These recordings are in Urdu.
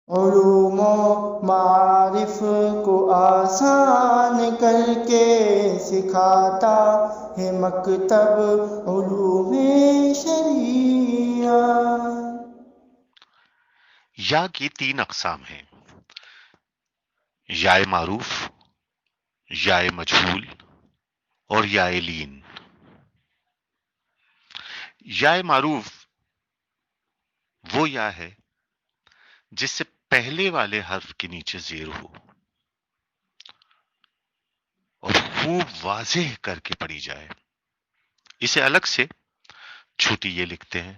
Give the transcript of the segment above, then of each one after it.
علوم و معارف کو آسان کر کے سکھاتا ہے مکتب علوم شریعت۔ یا کی 3 اقسام ہیں: یا معروف، یا مجہول اور یا لین۔ یا معروف وہ یا ہے جس سے پہلے والے حرف کے نیچے زیر ہو اور خوب واضح کر کے پڑھی جائے۔ اسے الگ سے چھوٹی یہ لکھتے ہیں،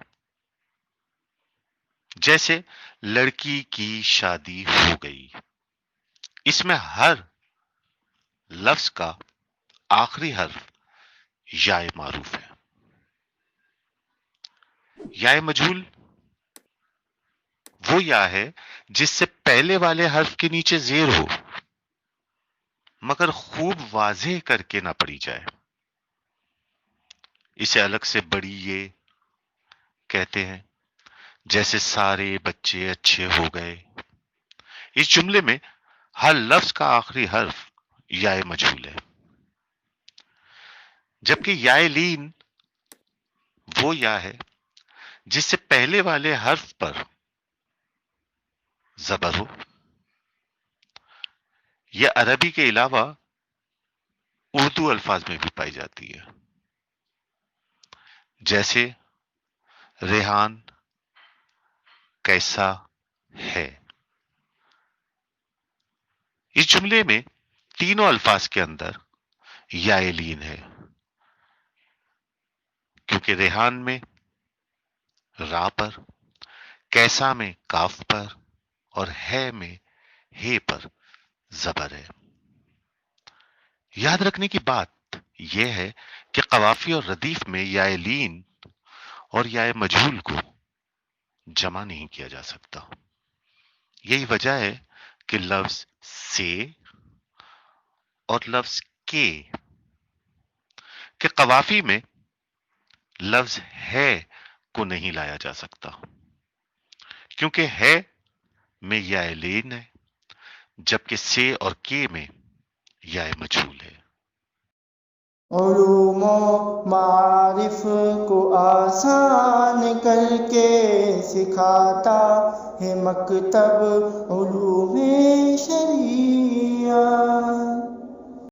جیسے لڑکی کی شادی ہو گئی۔ اس میں ہر لفظ کا آخری حرف یا معروف ہے۔ یا مجہول وہ یا ہے جس سے پہلے والے حرف کے نیچے زیر ہو مگر خوب واضح کر کے نہ پڑھی جائے۔ اسے الگ سے بڑی یہ کہتے ہیں، جیسے سارے بچے اچھے ہو گئے۔ اس جملے میں ہر لفظ کا آخری حرف یا مجہول ہے، جبکہ یا لین وہ یا ہے جس سے پہلے والے حرف پر زبر ہو۔ یہ عربی کے علاوہ اردو الفاظ میں بھی پائی جاتی ہے، جیسے ریحان کیسا ہے۔ اس جملے میں تینوں الفاظ کے اندر یا لین ہے، کیونکہ ریحان میں را پر، کیسا میں کاف پر اور ہے میں ہے پر زبر ہے۔ یاد رکھنے کی بات یہ ہے کہ قوافی اور ردیف میں یا لین اور یا مجہول کو جمع نہیں کیا جا سکتا۔ یہی وجہ ہے کہ لفظ سے اور لفظ کے قوافی میں لفظ ہے کو نہیں لایا جا سکتا، کیونکہ ہے میں یا لین ہے، جبکہ سے اور کے میں یا مجہول ہے۔ علوم و معارف کو آسان کر کے سکھاتا ہے مکتب علوم